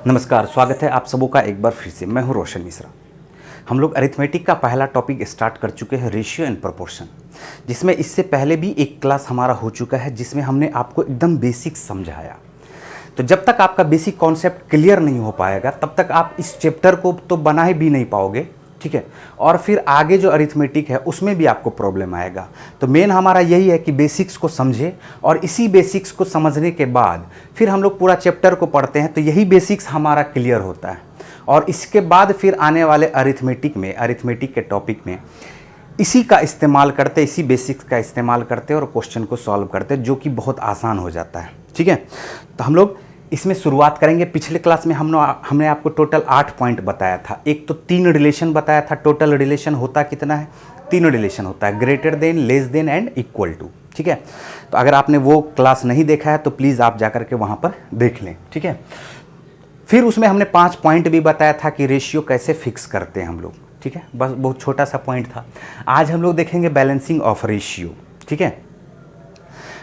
नमस्कार, स्वागत है आप सबों का एक बार फिर से। मैं हूं रोशन मिश्रा। हम लोग अरिथमेटिक का पहला टॉपिक स्टार्ट कर चुके हैं, रेशियो एंड प्रोपोर्शन, जिसमें इससे पहले भी एक क्लास हमारा हो चुका है जिसमें हमने आपको एकदम बेसिक समझाया। तो जब तक आपका बेसिक कॉन्सेप्ट क्लियर नहीं हो पाएगा तब तक आप इस चैप्टर को तो बना ही भी नहीं पाओगे, ठीक है। और फिर आगे जो अरिथमेटिक है उसमें भी आपको प्रॉब्लम आएगा। तो मेन हमारा यही है कि बेसिक्स को समझे और इसी बेसिक्स को समझने के बाद फिर हम लोग पूरा चैप्टर को पढ़ते हैं, तो यही बेसिक्स हमारा क्लियर होता है। और इसके बाद फिर आने वाले अरिथमेटिक के टॉपिक में इसी का इस्तेमाल करते, इसी बेसिक्स का इस्तेमाल करते और क्वेश्चन को सॉल्व करते, जो कि बहुत आसान हो जाता है, ठीक है। तो हम लोग इसमें शुरुआत करेंगे। पिछले क्लास में हमने आपको टोटल 8 पॉइंट बताया था। एक तो 3 रिलेशन बताया था। टोटल रिलेशन होता कितना है? 3 रिलेशन होता है, greater than, less than and equal to, ठीक है। तो अगर आपने वो क्लास नहीं देखा है तो प्लीज़ आप जाकर के वहाँ पर देख लें, ठीक है। फिर उसमें हमने 5 पॉइंट भी बताया था कि रेशियो कैसे फिक्स करते हैं हम लोग, ठीक है। बस बहुत छोटा सा पॉइंट था। आज हम लोग देखेंगे बैलेंसिंग ऑफ रेशियो, ठीक है।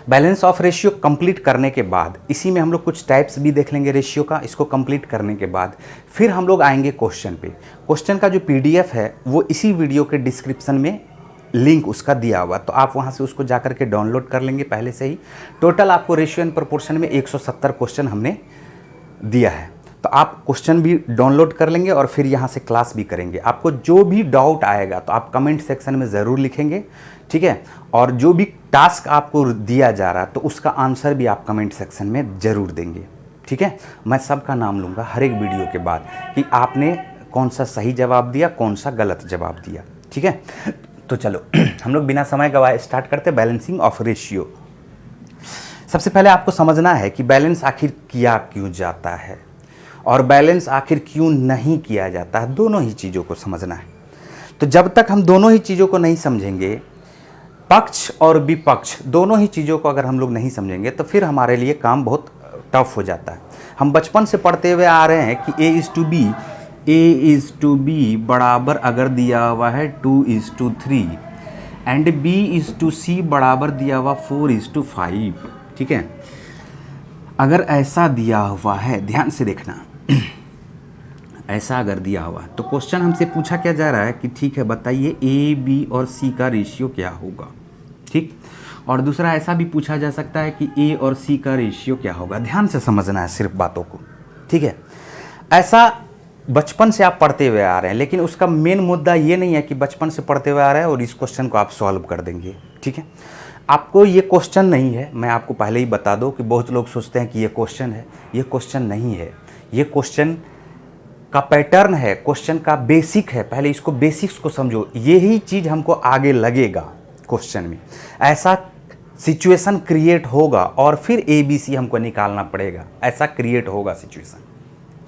बैलेंस ऑफ रेशियो कंप्लीट करने के बाद इसी में हम लोग कुछ टाइप्स भी देख लेंगे रेशियो का। इसको कंप्लीट करने के बाद फिर हम लोग आएंगे क्वेश्चन पे। क्वेश्चन का जो पीडीएफ है वो इसी वीडियो के डिस्क्रिप्शन में लिंक उसका दिया हुआ, तो आप वहाँ से उसको जाकर के डाउनलोड कर लेंगे पहले से ही। टोटल आपको रेशियो एंड प्रोपोर्शन में 170 क्वेश्चन हमने दिया है, तो आप क्वेश्चन भी डाउनलोड कर लेंगे और फिर यहाँ से क्लास भी करेंगे। आपको जो भी डाउट आएगा तो आप कमेंट सेक्शन में ज़रूर लिखेंगे, ठीक है। और जो भी टास्क आपको दिया जा रहा है तो उसका आंसर भी आप कमेंट सेक्शन में ज़रूर देंगे, ठीक है। मैं सबका नाम लूँगा हर एक वीडियो के बाद कि आपने कौन सा सही जवाब दिया, कौन सा गलत जवाब दिया, ठीक है। तो चलो हम लोग बिना समय गवाए स्टार्ट करते हैं बैलेंसिंग ऑफ रेशियो। सबसे पहले आपको समझना है कि बैलेंस आखिर किया क्यों जाता है और बैलेंस आखिर क्यों नहीं किया जाता है। दोनों ही चीज़ों को समझना है। तो जब तक हम दोनों ही चीज़ों को नहीं समझेंगे, पक्ष और विपक्ष दोनों ही चीज़ों को अगर हम लोग नहीं समझेंगे तो फिर हमारे लिए काम बहुत टफ हो जाता है। हम बचपन से पढ़ते हुए आ रहे हैं कि ए इज़ टू बी बराबर अगर दिया हुआ है 2:3 एंड बी इज़ टू सी बराबर दिया हुआ 4:5, ठीक है। अगर ऐसा दिया हुआ है, ध्यान से देखना, ऐसा अगर दिया हुआ तो क्वेश्चन हमसे पूछा क्या जा रहा है कि ठीक है बताइए ए बी और सी का रेशियो क्या होगा, ठीक। और दूसरा ऐसा भी पूछा जा सकता है कि ए और सी का रेशियो क्या होगा। ध्यान से समझना है सिर्फ बातों को, ठीक है। ऐसा बचपन से आप पढ़ते हुए आ रहे हैं, लेकिन उसका मेन मुद्दा ये नहीं है कि बचपन से पढ़ते हुए आ रहे हैं और इस क्वेश्चन को आप सॉल्व कर देंगे, ठीक है। आपको ये क्वेश्चन नहीं है, मैं आपको पहले ही बता दूं कि बहुत लोग सोचते हैं कि ये क्वेश्चन है। ये क्वेश्चन नहीं है, ये क्वेश्चन का पैटर्न है, क्वेश्चन का बेसिक है। पहले इसको बेसिक्स को समझो, यही चीज़ हमको आगे लगेगा क्वेश्चन में। ऐसा सिचुएशन क्रिएट होगा और फिर ABC हमको निकालना पड़ेगा, ऐसा क्रिएट होगा सिचुएशन,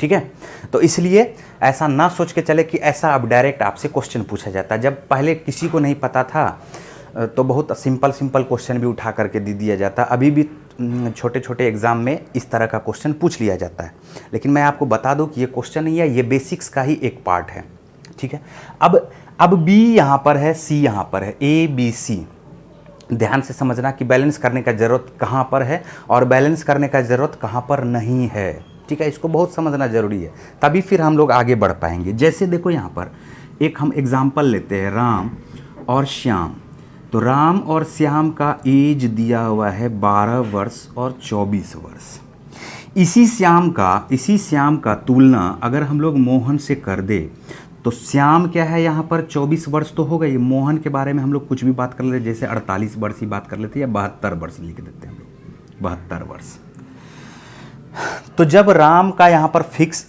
ठीक है। तो इसलिए ऐसा ना सोच के चले कि ऐसा अब डायरेक्ट आपसे क्वेश्चन पूछा जाता है। जब पहले किसी को नहीं पता था तो बहुत सिंपल क्वेश्चन भी उठा करके दे दिया जाता। अभी भी छोटे छोटे एग्ज़ाम में इस तरह का क्वेश्चन पूछ लिया जाता है, लेकिन मैं आपको बता दूं कि ये क्वेश्चन नहीं है, ये बेसिक्स का ही एक पार्ट है, ठीक है। अब B यहाँ पर है, C यहाँ पर है, ABC। ध्यान से समझना कि बैलेंस करने का ज़रूरत कहाँ पर है और बैलेंस करने का ज़रूरत कहाँ पर नहीं है, ठीक है। इसको बहुत समझना ज़रूरी है, तभी फिर हम लोग आगे बढ़ पाएंगे। जैसे देखो यहाँ पर एक हम एग्ज़ाम्पल लेते हैं, राम और श्याम। तो राम और श्याम का एज दिया हुआ है 12 वर्ष और 24 वर्ष। इसी श्याम का तुलना अगर हम लोग मोहन से कर दे तो श्याम क्या है यहाँ पर 24 वर्ष तो हो गई। मोहन के बारे में हम लोग कुछ भी बात कर लेते, जैसे 48 वर्ष ही बात कर लेते या 72 वर्ष लिख देते हैं हम लोग, 72 वर्ष। तो जब राम का यहाँ पर फिक्स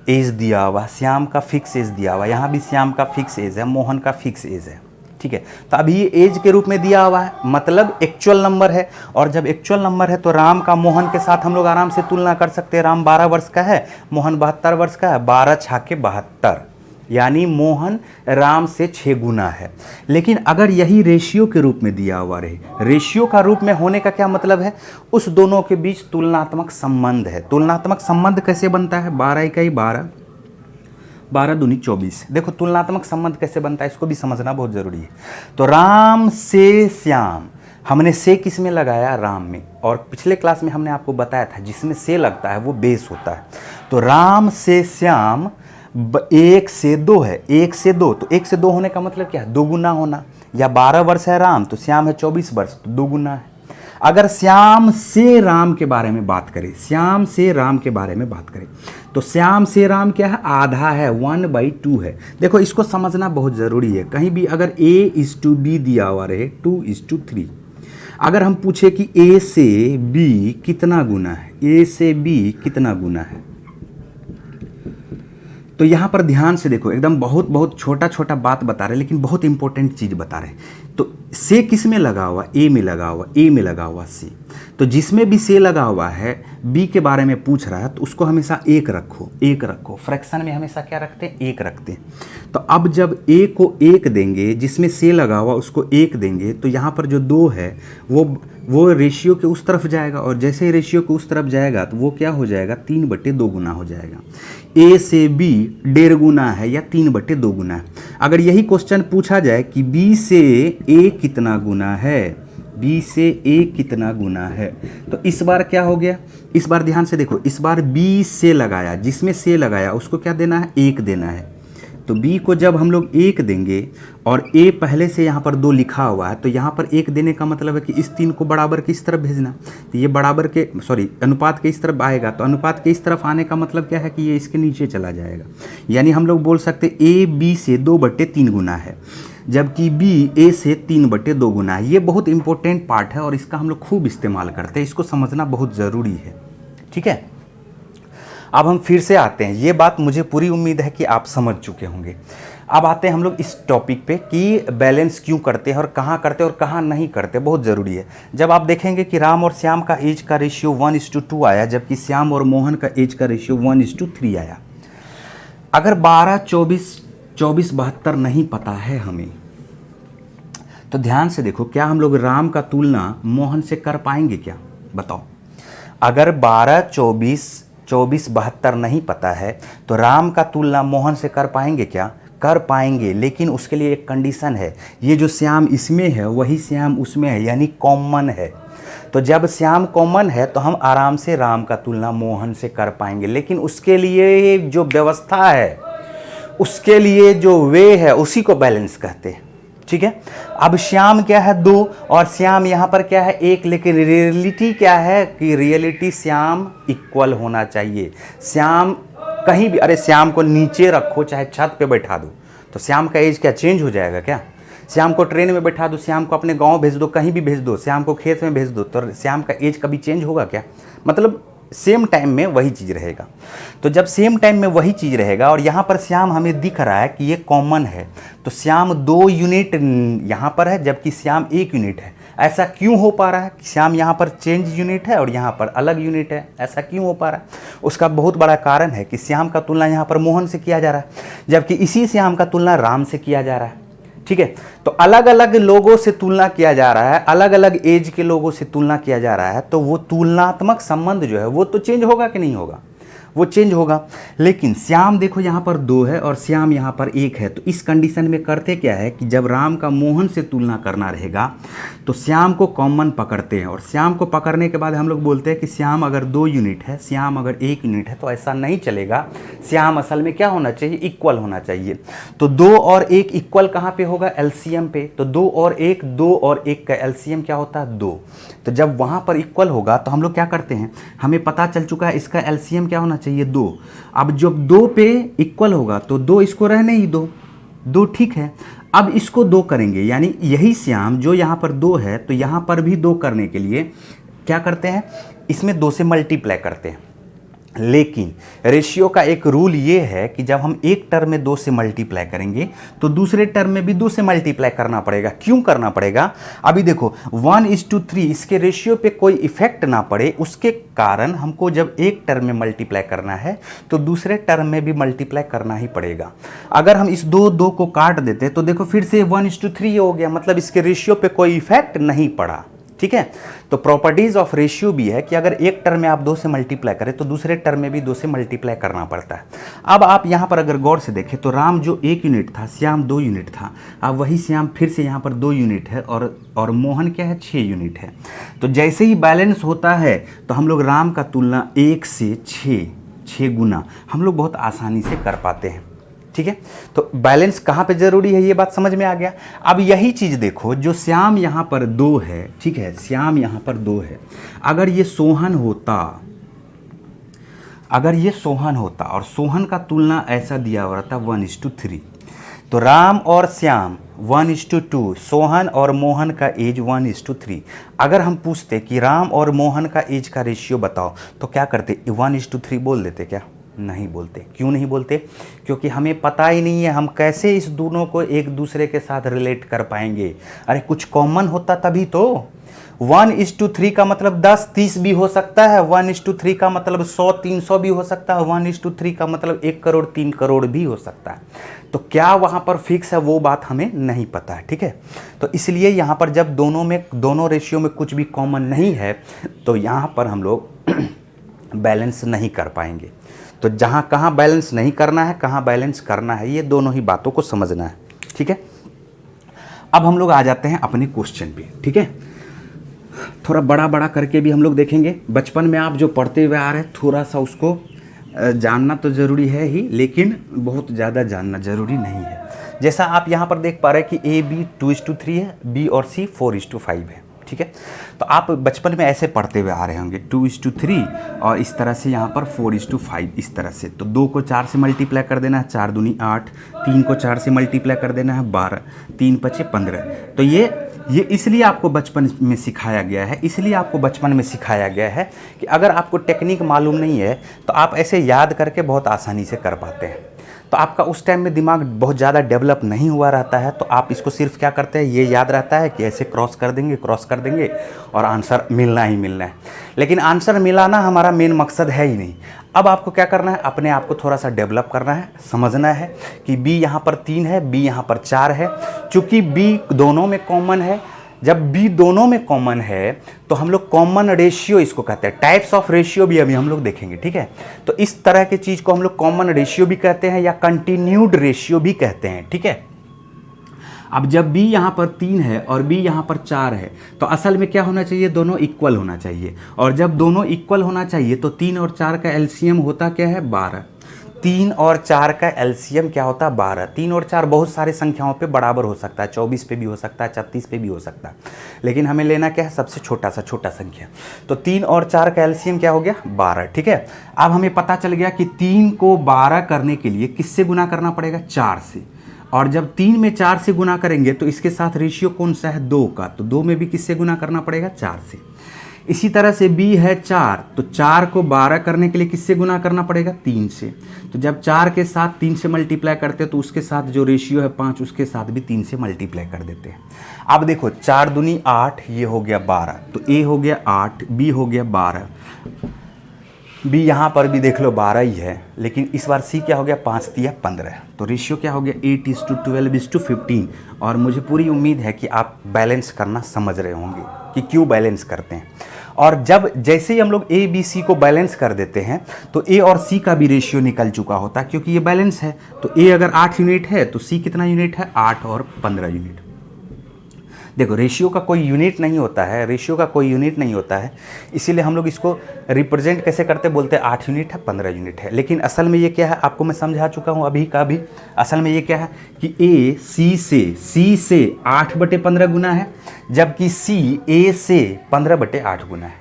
एज दिया हुआ, श्याम का फिक्स एज दिया हुआ, यहाँ भी श्याम का फिक्स एज है, मोहन का फिक्स एज है, ठीक है। तो अभी ये एज के रूप में दिया हुआ है, मतलब एक्चुअल नंबर है। और जब एक्चुअल नंबर है तो राम का मोहन के साथ हम लोग आराम से तुलना कर सकते हैं। राम 12 वर्ष का है, मोहन 72 वर्ष का है, 12 छाके 72, यानी मोहन राम से 6 गुना है। लेकिन अगर यही रेशियो के रूप में दिया हुआ रहे, रेशियो का रूप में होने का क्या मतलब है? उस दोनों के बीच तुलनात्मक संबंध है। तुलनात्मक संबंध कैसे बनता है? 12 इकाई 12, 12 दूनी 24। देखो तुलनात्मक संबंध कैसे बनता है, इसको भी समझना बहुत जरूरी है। तो राम से श्याम, हमने से किस में लगाया? राम में। और पिछले क्लास में हमने आपको बताया था जिसमें से लगता है वो बेस होता है। तो राम से श्याम 1 से 2 है, 1 से 2, तो 1 से 2 होने का मतलब क्या है? 2 गुना होना। या 12 वर्ष है राम तो श्याम है 24 वर्ष, तो 2 गुना है। अगर श्याम से राम के बारे में बात करें, श्याम से राम के बारे में बात करें, तो श्याम से राम क्या है? आधा है, 1/2 है। देखो इसको समझना बहुत ज़रूरी है। कहीं भी अगर A:B दिया हुआ रहे 2:3, अगर हम पूछे कि A से B कितना गुना है, A से B कितना गुना है, तो यहाँ पर ध्यान से देखो, एकदम बहुत बहुत छोटा छोटा बात बता रहे, लेकिन बहुत इंपॉर्टेंट चीज़ बता रहे हैं। तो से किस में लगा हुआ? ए में लगा हुआ, ए में लगा हुआ सी। तो जिसमें भी से लगा हुआ है, बी के बारे में पूछ रहा है, तो उसको हमेशा 1 रखो, 1 रखो। फ्रैक्शन में हमेशा क्या रखते हैं? 1 रखते हैं। तो अब जब ए को 1 देंगे, जिसमें से लगा हुआ उसको 1 देंगे, तो यहाँ पर जो 2 है वो रेशियो के उस तरफ जाएगा, और जैसे ही रेशियो के उस तरफ जाएगा तो वो क्या हो जाएगा? 3/2 गुना हो जाएगा। ए से बी 1.5 गुना है या 3/2 गुना है। अगर यही क्वेश्चन पूछा जाए कि बी से ए कितना गुना है, बी से ए कितना गुना है, तो इस बार क्या हो गया? इस बार ध्यान से देखो, इस बार बी से लगाया, जिसमें से लगाया उसको क्या देना है? 1 देना है। तो b को जब हम लोग 1 देंगे और a पहले से यहाँ पर 2 लिखा हुआ है, तो यहाँ पर 1 देने का मतलब है कि इस 3 को बराबर के इस तरफ भेजना। तो ये बराबर के अनुपात के इस तरफ आएगा, तो अनुपात के इस तरफ आने का मतलब क्या है कि ये इसके नीचे चला जाएगा। यानी हम लोग बोल सकते a b से 2/3 गुना है, जबकि b a से 3/2 गुना है। ये बहुत इंपॉर्टेंट पार्ट है और इसका हम लोग खूब इस्तेमाल करते हैं, इसको समझना बहुत ज़रूरी है। ठीक है, अब हम फिर से आते हैं। ये बात मुझे पूरी उम्मीद है कि आप समझ चुके होंगे। अब आते हैं हम लोग इस टॉपिक पे कि बैलेंस क्यों करते हैं और कहाँ करते हैं और कहाँ नहीं करते, बहुत ज़रूरी है। जब आप देखेंगे कि राम और श्याम का एज का रेशियो 1:2 आया, जबकि श्याम और मोहन का एज का रेशियो 1:3 आया। अगर 12, 24, 72 नहीं पता है हमें, तो ध्यान से देखो, क्या हम लोग राम का तुलना मोहन से कर पाएंगे क्या? बताओ। अगर 12, 24, 72 नहीं पता है तो राम का तुलना मोहन से कर पाएंगे क्या? कर पाएंगे, लेकिन उसके लिए एक कंडीशन है। ये जो श्याम इसमें है वही श्याम उसमें है, यानी कॉमन है। तो जब श्याम कॉमन है तो हम आराम से राम का तुलना मोहन से कर पाएंगे, लेकिन उसके लिए जो व्यवस्था है, उसके लिए जो वे है, उसी को बैलेंस कहते हैं। ठीक है, अब श्याम क्या है? 2 और श्याम यहाँ पर क्या है? 1, लेकिन रियलिटी क्या है कि रियलिटी श्याम इक्वल होना चाहिए। श्याम कहीं भी, अरे श्याम को नीचे रखो चाहे छत पे बैठा दो, तो श्याम का एज क्या चेंज हो जाएगा क्या? श्याम को ट्रेन में बैठा दो, श्याम को अपने गांव भेज दो, कहीं भी भेज दो, श्याम को खेत में भेज दो, तो श्याम का एज कभी चेंज होगा क्या? मतलब सेम टाइम में वही चीज़ रहेगा। तो जब सेम टाइम में वही चीज़ रहेगा और यहाँ पर श्याम हमें दिख रहा है कि ये कॉमन है, तो श्याम 2 यूनिट यहाँ पर है जबकि श्याम 1 यूनिट है। ऐसा क्यों हो पा रहा है? श्याम यहाँ पर चेंज यूनिट है और यहाँ पर अलग यूनिट है, ऐसा क्यों हो पा रहा है? उसका बहुत बड़ा कारण है कि श्याम का तुलना यहाँ पर मोहन से किया जा रहा है, जबकि इसी श्याम का तुलना राम से किया जा रहा है। ठीक है, तो अलग अलग लोगों से तुलना किया जा रहा है, अलग अलग एज के लोगों से तुलना किया जा रहा है, तो वो तुलनात्मक संबंध जो है वो तो चेंज होगा कि नहीं होगा? वो चेंज होगा। लेकिन श्याम देखो यहाँ पर 2 है और श्याम यहाँ पर 1 है, तो इस कंडीशन में करते क्या है कि जब राम का मोहन से तुलना करना रहेगा तो श्याम को कॉमन पकड़ते हैं, और श्याम को पकड़ने के बाद हम लोग बोलते हैं कि श्याम अगर 2 यूनिट है, श्याम अगर 1 यूनिट है, तो ऐसा नहीं चलेगा। श्याम असल में क्या होना चाहिए? इक्वल होना चाहिए। तो 2 और 1 इक्वल कहाँ पे होगा? एलसीएम पे। तो 2 और 1 का एलसीएम क्या होता है? 2। तो जब वहाँ पर इक्वल होगा तो हम लोग क्या करते हैं, हमें पता चल चुका है इसका एलसीएम क्या होना चाहिए? 2। अब जब 2 पे इक्वल होगा तो 2 इसको रहने ही दो, 2 ठीक है। अब इसको 2 करेंगे, यानी यही श्याम जो यहाँ पर 2 है, तो यहाँ पर भी 2 करने के लिए क्या करते हैं? इसमें 2 से मल्टीप्लाई करते हैं। लेकिन रेशियो का एक रूल ये है कि जब हम एक टर्म में 2 से मल्टीप्लाई करेंगे तो दूसरे टर्म में भी 2 से मल्टीप्लाई करना पड़ेगा। क्यों करना पड़ेगा? अभी देखो 1:3 इसके रेशियो पे कोई इफेक्ट ना पड़े, उसके कारण हमको जब एक टर्म में मल्टीप्लाई करना है तो दूसरे टर्म में भी मल्टीप्लाई करना ही पड़ेगा। अगर हम इस 2 को काट देते तो देखो फिर से 1:3 हो गया, मतलब इसके रेशियो पे कोई इफेक्ट नहीं पड़ा। ठीक है, तो प्रॉपर्टीज ऑफ रेशियो भी है कि अगर एक टर्म में आप 2 से मल्टीप्लाई करें तो दूसरे टर्म में भी 2 से मल्टीप्लाई करना पड़ता है। अब आप यहाँ पर अगर गौर से देखें तो राम जो 1 यूनिट था, श्याम 2 यूनिट था। अब वही श्याम फिर से यहाँ पर 2 यूनिट है और मोहन क्या है? 6 यूनिट है। तो जैसे ही बैलेंस होता है तो हम लोग राम का तुलना 1 से 6 6 गुना हम लोग बहुत आसानी से कर पाते हैं। ठीक है, तो बैलेंस कहाँ पे ज़रूरी है ये बात समझ में आ गया। अब यही चीज़ देखो, जो श्याम यहाँ पर 2 है, ठीक है, श्याम यहाँ पर 2 है, अगर ये सोहन होता और सोहन का तुलना ऐसा दिया हुआ था 1:3, तो राम और श्याम 1:2, सोहन और मोहन का एज 1:3। अगर हम पूछते कि राम और मोहन का एज का रेशियो बताओ, तो क्या करते, 1:3 बोल देते क्या? नहीं बोलते। क्यों नहीं बोलते? क्योंकि हमें पता ही नहीं है हम कैसे इस दोनों को एक दूसरे के साथ रिलेट कर पाएंगे। अरे कुछ कॉमन होता तभी तो। 1:3 का मतलब 10-30 भी हो सकता है, 1:3 का मतलब 100-300 भी हो सकता है, 1:3 का मतलब 1 करोड़ 3 करोड़ भी हो सकता है। तो क्या वहाँ पर फिक्स है वो बात हमें नहीं पता है। ठीक है, तो इसलिए यहाँ पर जब दोनों रेशियो में कुछ भी कॉमन नहीं है, तो यहाँ पर हम लोग बैलेंस नहीं कर पाएंगे। तो जहाँ कहाँ बैलेंस नहीं करना है, कहाँ बैलेंस करना है, ये दोनों ही बातों को समझना है। ठीक है, अब हम लोग आ जाते हैं अपने क्वेश्चन पे। ठीक है, थोड़ा बड़ा बड़ा करके भी हम लोग देखेंगे। बचपन में आप जो पढ़ते हुए आ रहे हैं, थोड़ा सा उसको जानना तो ज़रूरी है ही, लेकिन बहुत ज़्यादा जानना ज़रूरी नहीं है। जैसा आप यहाँ पर देख पा रहे हैं कि A-B 2:3 है, B और C 4:5 है। ठीक है, तो आप बचपन में ऐसे पढ़ते हुए आ रहे होंगे 2:3 और इस तरह से यहाँ पर 4:5 इस तरह से। तो 2 को 4 से मल्टीप्लाई कर देना है, 4 दूनी 8, 3 को 4 से मल्टीप्लाई कर देना है 12, 3 × 5 = 15। तो ये इसलिए आपको बचपन में सिखाया गया है, कि अगर आपको टेक्निक मालूम नहीं है तो आप ऐसे याद करके बहुत आसानी से कर पाते हैं। तो आपका उस टाइम में दिमाग बहुत ज़्यादा डेवलप नहीं हुआ रहता है, तो आप इसको सिर्फ क्या करते हैं, ये याद रहता है कि ऐसे क्रॉस कर देंगे और आंसर मिलना ही मिलना है। लेकिन आंसर मिलाना हमारा मेन मकसद है ही नहीं। अब आपको क्या करना है, अपने आप को थोड़ा सा डेवलप करना है, समझना है कि B यहाँ पर 3 है, B यहाँ पर 4 है। चूँकि B दोनों में कॉमन है, जब B दोनों में कॉमन है तो हम लोग कॉमन रेशियो इसको कहते हैं। टाइप्स ऑफ रेशियो भी अभी हम लोग देखेंगे। ठीक है, तो इस तरह की चीज़ को हम लोग कॉमन रेशियो भी कहते हैं या कंटिन्यूड रेशियो भी कहते हैं। ठीक है, अब जब B यहाँ पर 3 है और B यहाँ पर 4 है, तो असल में क्या होना चाहिए, दोनों इक्वल होना चाहिए। और जब दोनों इक्वल होना चाहिए तो 3 और 4 का एलसीएम होता क्या है, 12। 3 और 4 का एलसीएम क्या होता है, 12। 3 और 4 बहुत सारी संख्याओं पे बराबर हो सकता है, 24 पे भी हो सकता है, 36 पे भी हो सकता है, लेकिन हमें लेना क्या है, सबसे छोटा संख्या। तो 3 और 4 का एलसीएम क्या हो गया, 12। ठीक है, अब हमें पता चल गया कि 3 को 12 करने के लिए किससे गुना करना पड़ेगा, 4 से। और जब 3 में 4 से गुना करेंगे तो इसके साथ रेशियो कौन सा है, 2 का, तो 2 में भी किससे गुना करना पड़ेगा, 4 से। इसी तरह से B है 4, तो 4 को 12 करने के लिए किससे गुना करना पड़ेगा, 3 से। तो जब 4 के साथ 3 से मल्टीप्लाई करते हैं तो उसके साथ जो रेशियो है 5, उसके साथ भी 3 से मल्टीप्लाई कर देते हैं। अब देखो 4 दूनी 8, ये हो गया 12, तो A हो गया 8, B हो गया 12, B यहाँ पर भी देख लो 12 ही है, लेकिन इस बार C क्या हो गया, 5 × 15। तो रेशियो क्या हो गया, 8:12:15। और मुझे पूरी उम्मीद है कि आप बैलेंस करना समझ रहे होंगे कि क्यों बैलेंस करते हैं। और जब जैसे ही हम लोग A, B, C को बैलेंस कर देते हैं तो A और C का भी रेशियो निकल चुका होता है, क्योंकि ये बैलेंस है। तो A अगर 8 यूनिट है तो C कितना यूनिट है, 8 और 15 यूनिट। देखो रेशियो का कोई यूनिट नहीं होता है, इसीलिए हम लोग इसको रिप्रेजेंट कैसे करते, बोलते हैं 8 यूनिट है, 15 यूनिट है। लेकिन असल में ये क्या है, आपको मैं समझा चुका हूँ अभी का भी। असल में ये क्या है कि A C से 8/15 गुना है, जबकि C A से 15/8 गुना है।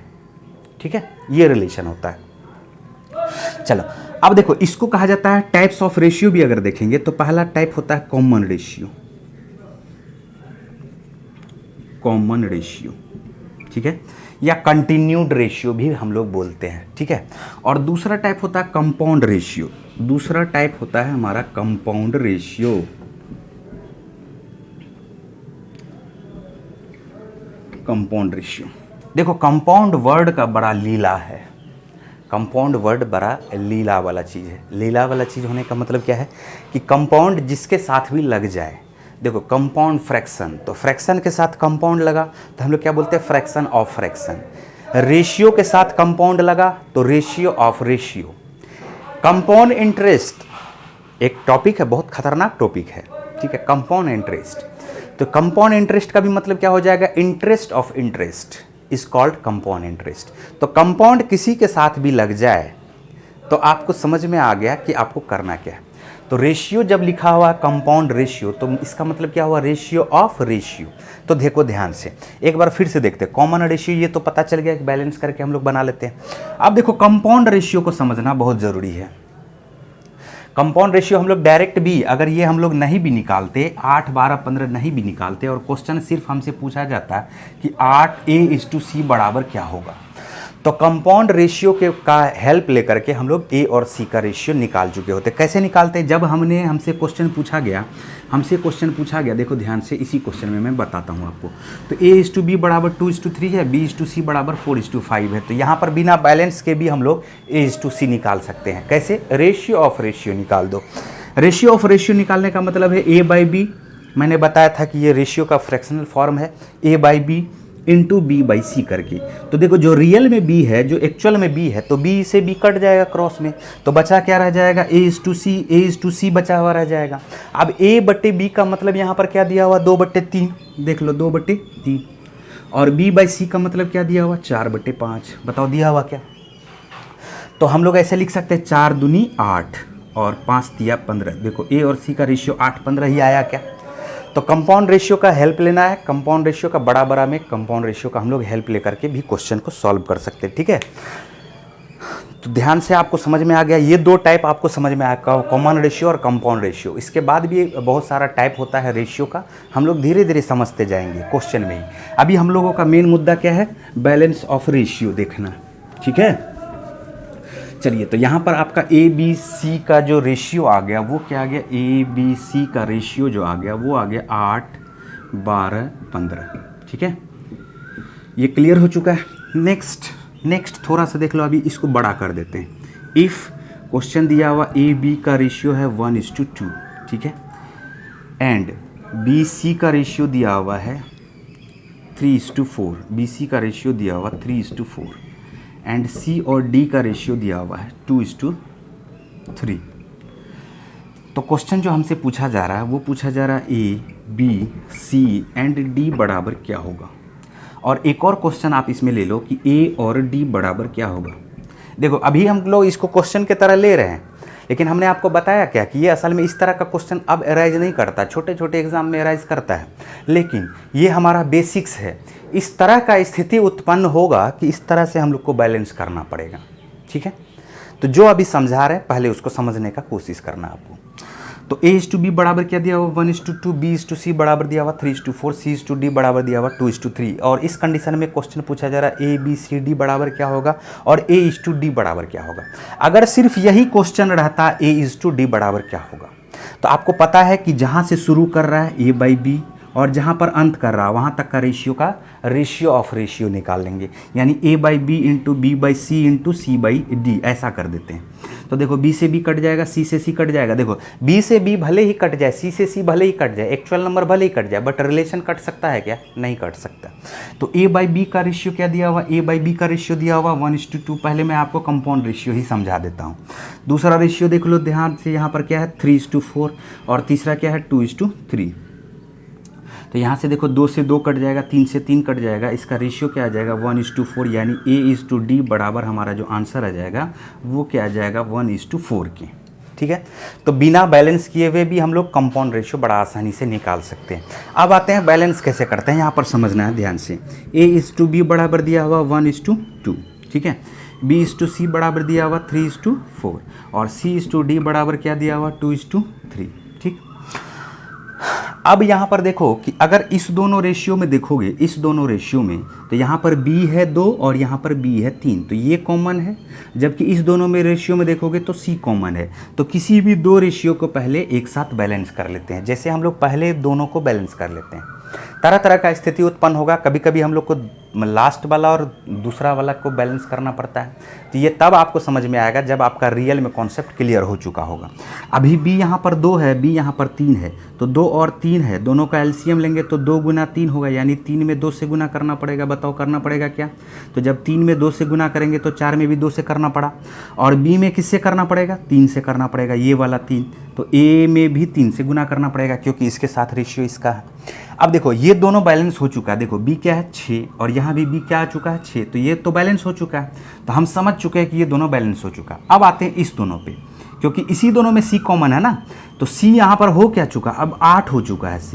ठीक है, ये रिलेशन होता है। चलो अब देखो, इसको कहा जाता है टाइप्स ऑफ रेशियो। भी अगर देखेंगे तो पहला टाइप होता है कॉमन रेशियो, ठीक है, या कंटिन्यूड रेशियो भी हम लोग बोलते हैं। ठीक है, और दूसरा टाइप होता है कंपाउंड रेशियो। दूसरा टाइप होता है हमारा कंपाउंड रेशियो। कंपाउंड रेशियो, देखो कंपाउंड वर्ड का बड़ा लीला है। कंपाउंड वर्ड बड़ा लीला वाला चीज़ है। लीला वाला चीज़ होने का मतलब क्या है कि कंपाउंड जिसके साथ भी लग जाए। देखो कंपाउंड फ्रैक्शन, तो फ्रैक्शन के साथ कंपाउंड लगा तो हम लोग क्या बोलते हैं, फ्रैक्शन ऑफ फ्रैक्शन। रेशियो के साथ कंपाउंड लगा तो ratio of ratio. Compound interest एक टॉपिक है, बहुत खतरनाक टॉपिक है। ठीक है, कंपाउंड इंटरेस्ट, तो कंपाउंड इंटरेस्ट का भी मतलब क्या हो जाएगा, interest of interest is called compound interest. तो कंपाउंड किसी के साथ भी लग जाए तो आपको समझ में आ गया कि आपको करना क्या है। तो रेशियो जब लिखा हुआ कंपाउंड रेशियो, तो इसका मतलब क्या हुआ, रेशियो ऑफ रेशियो। तो देखो ध्यान से एक बार फिर से देखते हैं। कॉमन रेशियो ये तो पता चल गया, बैलेंस करके हम लोग बना लेते हैं। अब देखो कंपाउंड रेशियो को समझना बहुत ज़रूरी है। कंपाउंड रेशियो हम लोग डायरेक्ट भी, अगर ये हम लोग नहीं भी निकालते, 8, 12, 15 नहीं भी निकालते, और क्वेश्चन सिर्फ हमसे पूछा जाता है कि 8a/c बराबर क्या होगा, तो कंपाउंड रेशियो के का हेल्प लेकर के हम लोग ए और सी का रेशियो निकाल चुके होते। कैसे निकालते हैं, जब हमसे क्वेश्चन पूछा गया, देखो ध्यान से, इसी क्वेश्चन में मैं बताता हूँ आपको। तो a/b बराबर 2:3 है, b/c बराबर 4:5 है। तो यहाँ पर बिना बैलेंस के भी हम लोग a/c निकाल सकते हैं। कैसे, रेशियो ऑफ रेशियो निकाल दो। रेशियो ऑफ रेशियो निकालने का मतलब है a/b, मैंने बताया था कि ये रेशियो का फ्रैक्शनल फॉर्म है, a/b इंटू b/c करके। तो देखो जो रियल में b है, जो एक्चुअल में b है, तो b से b कट जाएगा क्रॉस में, तो बचा क्या रह जाएगा, a/c बचा हुआ रह जाएगा। अब a/b का मतलब यहाँ पर क्या दिया हुआ, 2/3, देख लो 2/3, और b/c का मतलब क्या दिया हुआ, 4/5। बताओ दिया हुआ क्या। तो हम लोग ऐसे लिख सकते हैं 4 दूनी 8 और 5 दिया 15। देखो a और c का रेशियो 8/15 ही आया क्या। तो कंपाउंड रेशियो का हेल्प लेना है, कंपाउंड रेशियो का बड़ा में कंपाउंड रेशियो का हम लोग हेल्प लेकर के भी क्वेश्चन को सॉल्व कर सकते हैं। ठीक है, तो ध्यान से आपको समझ में आ गया, ये दो टाइप आपको समझ में आया, कॉमन रेशियो और कंपाउंड रेशियो। इसके बाद भी बहुत सारा टाइप होता है रेशियो का, हम लोग धीरे धीरे समझते जाएंगे क्वेश्चन में ही। अभी हम लोगों का मेन मुद्दा क्या है, बैलेंस ऑफ रेशियो देखना। ठीक है, चलिए, तो यहाँ पर आपका ABC का जो रेशियो आ गया वो क्या आ गया, ABC का रेशियो जो आ गया वो आ गया 8, 12, 15। ठीक है, ये क्लियर हो चुका है। नेक्स्ट थोड़ा सा देख लो, अभी इसको बड़ा कर देते हैं। इफ़ क्वेश्चन दिया हुआ AB का रेशियो है 1:2, ठीक है, एंड BC का रेशियो दिया हुआ है 3:4, BC का रेशियो दिया हुआ 3:4, एंड C और D का रेशियो दिया हुआ है 2:3। तो क्वेश्चन जो हमसे पूछा जा रहा है वो पूछा जा रहा है A, B, C and D बराबर क्या होगा। और एक और क्वेश्चन आप इसमें ले लो कि A और D बराबर क्या होगा। देखो अभी हम लोग इसको क्वेश्चन की तरह ले रहे हैं, लेकिन हमने आपको बताया क्या कि ये असल में इस तरह का क्वेश्चन अब अराइज नहीं करता, छोटे छोटे एग्जाम में अराइज करता है, लेकिन ये हमारा बेसिक्स है। इस तरह का स्थिति उत्पन्न होगा कि इस तरह से हम लोग को बैलेंस करना पड़ेगा। ठीक है, तो जो अभी समझा रहे हैं पहले उसको समझने का कोशिश करना आपको। तो A/B बराबर क्या दिया हुआ 1:2, B/C बराबर दिया हुआ 3:4, C/D बराबर दिया हुआ 2:3। और इस कंडीशन में क्वेश्चन पूछा जा रहा है ABCD बराबर क्या होगा और A/D बराबर क्या होगा। अगर सिर्फ यही क्वेश्चन रहता A/D बराबर क्या होगा, तो आपको पता है कि जहाँ से शुरू कर रहा है A/B और जहाँ पर अंत कर रहा है वहाँ तक का रेशियो ऑफ रेशियो निकाल लेंगे, यानी A/B into B/C into C/D ऐसा कर देते हैं। तो देखो B से B कट जाएगा, C से C कट जाएगा। देखो B से B भले ही कट जाए, C से C भले ही कट जाए, एक्चुअल नंबर भले ही कट जाए, बट रिलेशन कट सकता है क्या, नहीं कट सकता। तो A/B का रेशियो क्या दिया हुआ, A/B का रेशियो दिया हुआ 1:2। पहले मैं आपको कंपाउंड रेशियो ही समझा देता हूँ। दूसरा रेशियो देख लो ध्यान से, यहाँ पर क्या है 3:4 और तीसरा क्या है 2:3। तो यहाँ से देखो 2 से 2 कट जाएगा, 3 से 3 कट जाएगा, इसका रेशियो क्या आ जाएगा 1:4, यानी A/D बराबर हमारा जो आंसर आ जाएगा वो क्या आ जाएगा 1:4 के। ठीक है, तो बिना बैलेंस किए हुए भी हम लोग कंपाउंड रेशियो बड़ा आसानी से निकाल सकते हैं। अब आते हैं बैलेंस कैसे करते हैं, यहाँ पर समझना है ध्यान से। A/B बराबर दिया हुआ 1:2, ठीक है, B/C बराबर दिया हुआ 3:4 और C/D बराबर क्या दिया हुआ 2:3। ठीक, अब यहाँ पर देखो कि अगर इस दोनों रेशियो में देखोगे, इस दोनों रेशियो में, तो यहाँ पर B है 2 और यहाँ पर B है 3, तो ये कॉमन है। जबकि इस दोनों में रेशियो में देखोगे तो C कॉमन है। तो किसी भी दो रेशियो को पहले एक साथ बैलेंस कर लेते हैं, जैसे हम लोग पहले दोनों को बैलेंस कर लेते हैं। तरह तरह का स्थिति उत्पन्न होगा, कभी कभी हम लोग को लास्ट वाला और दूसरा वाला को बैलेंस करना पड़ता है। तो ये तब आपको समझ में आएगा जब आपका रियल में कॉन्सेप्ट क्लियर हो चुका होगा। अभी B यहाँ पर 2 है, B यहाँ पर 3 है, तो 2 और 3 है, दोनों का एलसीएम लेंगे तो 2 गुना 3 होगा, यानी 3 में 2 से गुना करना पड़ेगा। बताओ करना पड़ेगा क्या। तो जब 3 में 2 से गुना करेंगे तो 4 में भी 2 से करना पड़ा, और B में किससे करना पड़ेगा 3 से करना पड़ेगा, ये वाला 3। तो A में भी 3 से गुना करना पड़ेगा क्योंकि इसके साथ रेशियो इसका है। अब देखो ये दोनों बैलेंस हो चुका है, देखो b क्या है 6 और यहाँ भी b क्या आ चुका है 6, तो ये तो बैलेंस हो चुका है, तो हम समझ चुके हैं कि ये दोनों बैलेंस हो चुका है। अब आते हैं इस दोनों पे, क्योंकि इसी दोनों में c कॉमन है ना, तो c यहाँ पर हो क्या चुका, अब 8 हो चुका है c,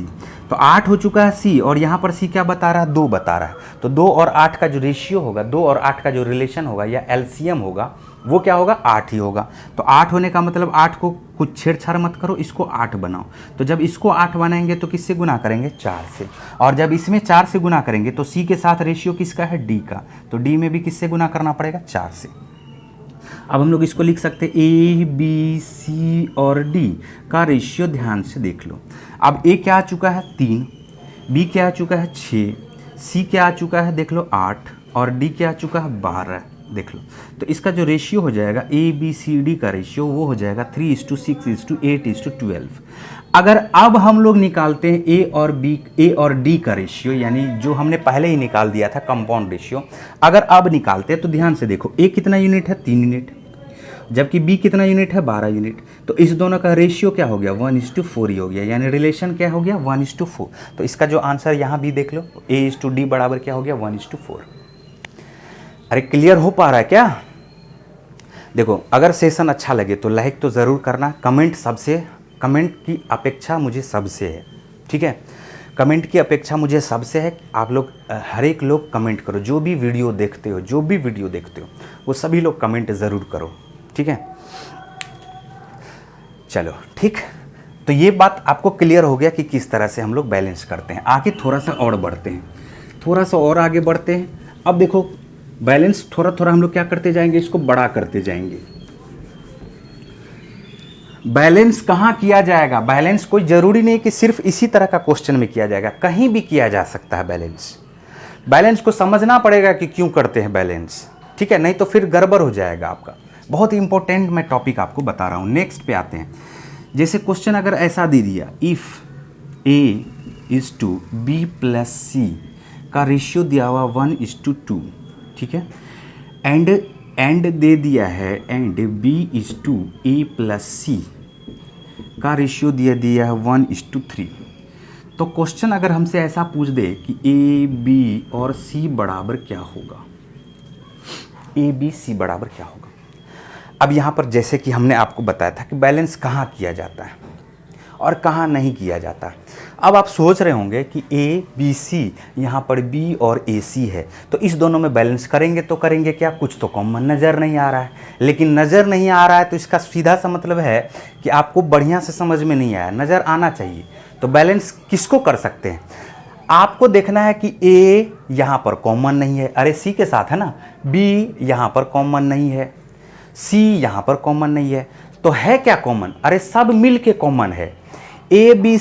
तो 8 हो चुका है c, और यहाँ पर c क्या बता रहा है 2 बता रहा है, तो 2 और 8 का जो रेशियो होगा, 2 और 8 का जो रिलेशन होगा या एलसीएम होगा वो क्या होगा 8 ही होगा। तो 8 होने का मतलब 8 को कुछ छेड़छाड़ मत करो, इसको 8 बनाओ, तो जब इसको 8 बनाएंगे तो किससे गुना करेंगे 4 से, और जब इसमें 4 से गुना करेंगे तो c के साथ रेशियो किसका है d का, तो d में भी किससे गुना करना पड़ेगा 4 से। अब हम लोग इसको लिख सकते हैं a b c और d का रेशियो, ध्यान से देख लो। अब a क्या आ चुका है 3, b क्या आ चुका है 6, c क्या आ चुका है देख लो 8 और d क्या आ चुका है 12, देख लो। तो इसका जो रेशियो हो जाएगा ए बी सी डी का रेशियो वो हो जाएगा 3:6:8:12। अगर अब हम लोग निकालते हैं ए और डी का रेशियो, यानी जो हमने पहले ही निकाल दिया था कंपाउंड रेशियो, अगर अब निकालते हैं तो ध्यान से देखो ए कितना यूनिट है 3 यूनिट, जबकि बी कितना यूनिट है 12 यूनिट, तो इस दोनों का रेशियो क्या हो गया 1:4 ही हो गया, यानी रिलेशन क्या हो गया 1:4। तो इसका जो आंसर यहाँ भी देख लो A:D बराबर क्या हो गया 1:4। अरे क्लियर हो पा रहा है क्या? देखो अगर सेशन अच्छा लगे तो लाइक तो ज़रूर करना, कमेंट की अपेक्षा मुझे सबसे है, ठीक है, कमेंट की अपेक्षा मुझे सबसे है। आप लोग हर एक लोग कमेंट करो, जो भी वीडियो देखते हो वो सभी लोग कमेंट ज़रूर करो, ठीक है। चलो ठीक, तो ये बात आपको क्लियर हो गया कि किस तरह से हम लोग बैलेंस करते हैं। आगे थोड़ा सा और बढ़ते हैं, थोड़ा सा और आगे बढ़ते हैं। अब देखो बैलेंस थोड़ा थोड़ा हम लोग क्या करते जाएंगे, इसको बड़ा करते जाएंगे। बैलेंस कहाँ किया जाएगा? बैलेंस कोई ज़रूरी नहीं कि सिर्फ इसी तरह का क्वेश्चन में किया जाएगा, कहीं भी किया जा सकता है बैलेंस। बैलेंस को समझना पड़ेगा कि क्यों करते हैं बैलेंस, ठीक है, नहीं तो फिर गड़बड़ हो जाएगा आपका। बहुत इंपॉर्टेंट मैं टॉपिक आपको बता रहा हूँ। नेक्स्ट पे आते हैं। जैसे क्वेश्चन अगर ऐसा दे दिया, इफ़ A:B+C का रेशियो दिया हुआ 1:2, ठीक है, एंड दे दिया है एंड B:A+C का रेशियो दिया है 1:3। तो क्वेश्चन अगर हमसे ऐसा पूछ दे कि A, B और C बराबर क्या होगा, A, B, C बराबर क्या होगा। अब यहाँ पर जैसे कि हमने आपको बताया था कि बैलेंस कहाँ किया जाता है और कहाँ नहीं किया जाता। अब आप सोच रहे होंगे कि A, B, C, यहाँ पर B और AC है, तो इस दोनों में बैलेंस करेंगे तो करेंगे क्या, कुछ तो कॉमन नज़र नहीं आ रहा है। लेकिन नज़र नहीं आ रहा है तो इसका सीधा सा मतलब है कि आपको बढ़िया से समझ में नहीं आया, नज़र आना चाहिए। तो बैलेंस किसको कर सकते हैं, आपको देखना है कि A यहाँ पर कॉमन नहीं है, अरे C के साथ है ना, B यहाँ पर कॉमन नहीं है, C यहाँ पर कॉमन नहीं है, तो है क्या कॉमन, अरे सब मिल के कॉमन है। A B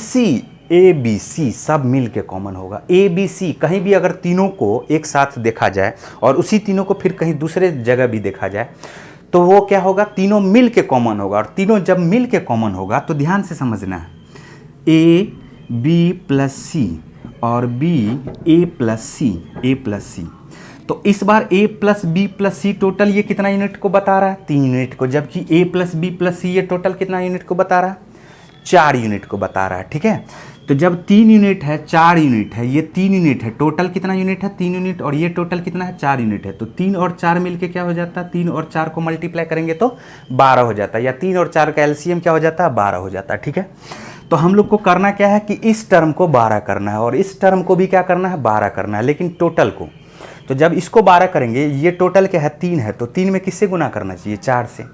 C सब मिल के कॉमन होगा। A B C कहीं भी अगर तीनों को एक साथ देखा जाए और उसी तीनों को फिर कहीं दूसरे जगह भी देखा जाए तो वो क्या होगा, तीनों मिल के कॉमन होगा। और तीनों जब मिल के कॉमन होगा तो ध्यान से समझना है, A B+C और B A+C। तो इस बार A+B+C टोटल ये कितना यूनिट को बता रहा है, 3 यूनिट को, जबकि A+B+C ये टोटल कितना यूनिट को बता रहा है, 4 यूनिट को बता रहा है, ठीक है। तो जब 3 यूनिट है, 4 यूनिट है, ये 3 यूनिट है, टोटल कितना यूनिट है 3 यूनिट, और ये टोटल कितना है 4 यूनिट है। तो 3 और 4 मिलके क्या हो जाता है, 3 और 4 को मल्टीप्लाई करेंगे तो 12 हो जाता है, या 3 और 4 का एलसीएम क्या हो जाता है 12 हो जाता है, ठीक है। तो हम लोग को करना क्या है कि इस टर्म को 12 करना है और इस टर्म को भी क्या करना है 12 करना है, लेकिन टोटल को। तो जब इसको 12 करेंगे, ये टोटल क्या है 3 है, तो 3 में किससे गुना करना चाहिए 4 से।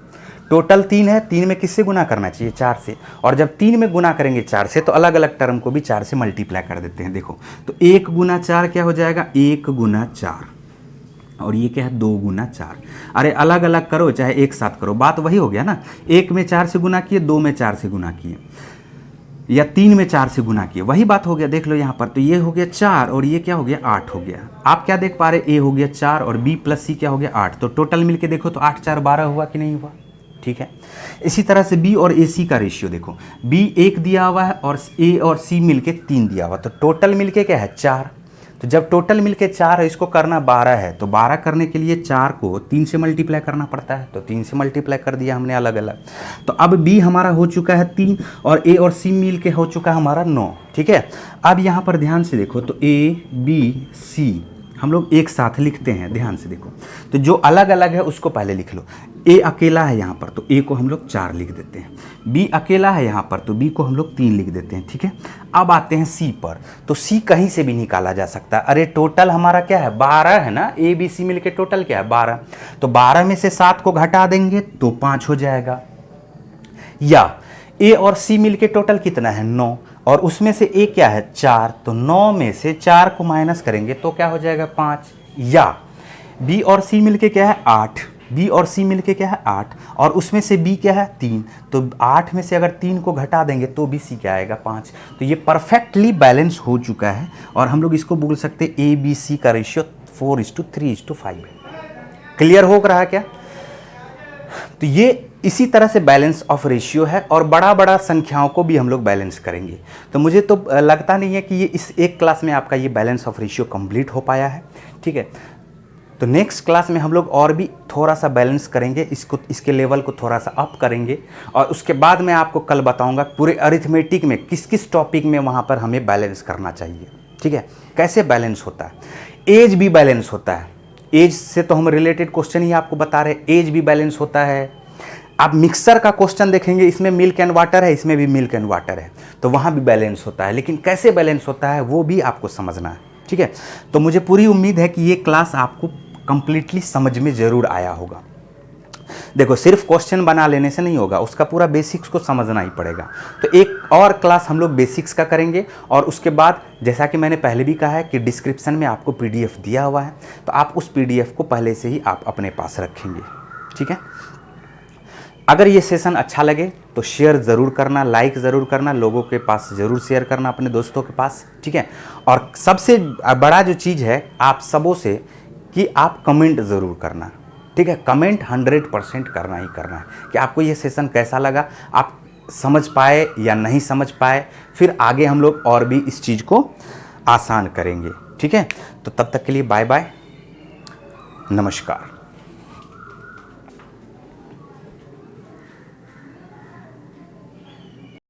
टोटल 3 है, 3 में किससे गुना करना चाहिए 4 से, और जब 3 में गुना करेंगे 4 से तो अलग अलग टर्म को भी 4 से मल्टीप्लाई कर देते हैं। देखो तो 1 गुना 4 क्या हो जाएगा 1 गुना 4, और ये क्या है 2 गुना 4। अरे अलग अलग करो चाहे एक साथ करो, बात वही हो गया ना। 1 में 4 से गुना किए, 2 में 4 से गुना किए, या 3 में 4 से गुना किए, वही बात हो गया। देख लो यहाँ पर, तो ये हो गया 4 और ये क्या हो गया 8 हो गया। आप क्या देख पा रहे, A हो गया 4 और B+C क्या हो गया 8, तो टोटल मिलके देखो तो 8 4 12 हुआ कि नहीं हुआ, ठीक है। इसी तरह से B और AC का रेशियो देखो, B 1 दिया हुआ है और A और C मिलके 3 दिया हुआ, तो टोटल मिलके क्या है 4, तो जब टोटल मिलके 4 है, इसको करना 12 है, तो 12 करने के लिए 4 को 3 से मल्टीप्लाई करना पड़ता है, तो 3 से मल्टीप्लाई कर दिया हमने अलग अलग। तो अब बी हमारा हो चुका है 3 और ए और सी मिल के हो चुका है हमारा 9। ठीक है, अब यहाँ पर ध्यान से देखो, तो ए बी सी हम लोग एक साथ लिखते हैं, ध्यान से देखो। तो जो अलग अलग है उसको पहले लिख लो। ए अकेला है यहाँ पर, तो ए को हम लोग 4 लिख देते हैं। बी अकेला है यहाँ पर, तो बी को हम लोग 3 लिख देते हैं। ठीक है, अब आते हैं सी पर। तो सी कहीं से भी निकाला जा सकता है। अरे टोटल हमारा क्या है, 12 है ना, ए बी सी मिल के टोटल क्या है, 12। तो 12 में से 7 को घटा देंगे तो 5 हो जाएगा। या ए और सी मिल के टोटल कितना है, 9, और उसमें से ए क्या है, 4, तो 9 में से 4 को माइनस करेंगे तो क्या हो जाएगा, 5। या बी और सी मिलके क्या है, 8, बी और सी मिलके क्या है, 8, और उसमें से बी क्या है, 3, तो 8 में से अगर 3 को घटा देंगे तो बी सी क्या आएगा, 5। तो ये परफेक्टली बैलेंस हो चुका है, और हम लोग इसको बोल सकते हैं ए बी सी का रेशियो 4:3:5 है। क्लियर हो रहा है क्या? तो ये इसी तरह से बैलेंस ऑफ रेशियो है, और बड़ा बड़ा संख्याओं को भी हम लोग बैलेंस करेंगे। तो मुझे तो लगता नहीं है कि ये इस एक क्लास में आपका ये बैलेंस ऑफ रेशियो कंप्लीट हो पाया है। ठीक है, तो नेक्स्ट क्लास में हम लोग और भी थोड़ा सा बैलेंस करेंगे, इसके लेवल को थोड़ा सा अप करेंगे, और उसके बाद मैं आपको कल बताऊंगा पूरे अरिथमेटिक में किस किस टॉपिक में वहाँ पर हमें बैलेंस करना चाहिए। ठीक है, कैसे बैलेंस होता है। एज भी बैलेंस होता है, एज से तो हम रिलेटेड क्वेश्चन ही आपको बता रहे, एज भी बैलेंस होता है। आप मिक्सर का क्वेश्चन देखेंगे, इसमें मिल्क एंड वाटर है, इसमें भी मिल्क एंड वाटर है, तो वहाँ भी बैलेंस होता है, लेकिन कैसे बैलेंस होता है वो भी आपको समझना है। ठीक है, तो मुझे पूरी उम्मीद है कि ये क्लास आपको कंप्लीटली समझ में ज़रूर आया होगा। देखो, सिर्फ क्वेश्चन बना लेने से नहीं होगा, उसका पूरा बेसिक्स को समझना ही पड़ेगा। तो एक और क्लास हम लोग बेसिक्स का करेंगे, और उसके बाद जैसा कि मैंने पहले भी कहा है कि डिस्क्रिप्शन में आपको PDF दिया हुआ है, तो आप उस PDF को पहले से ही आप अपने पास रखेंगे। ठीक है, अगर ये सेशन अच्छा लगे तो शेयर ज़रूर करना, लाइक ज़रूर करना, लोगों के पास ज़रूर शेयर करना, अपने दोस्तों के पास। ठीक है, और सबसे बड़ा जो चीज़ है आप सबों से कि आप कमेंट ज़रूर करना। ठीक है, कमेंट 100% करना ही करना है कि आपको ये सेशन कैसा लगा, आप समझ पाए या नहीं समझ पाए, फिर आगे हम लोग और भी इस चीज़ को आसान करेंगे। ठीक है, तो तब तक के लिए बाय बाय, नमस्कार।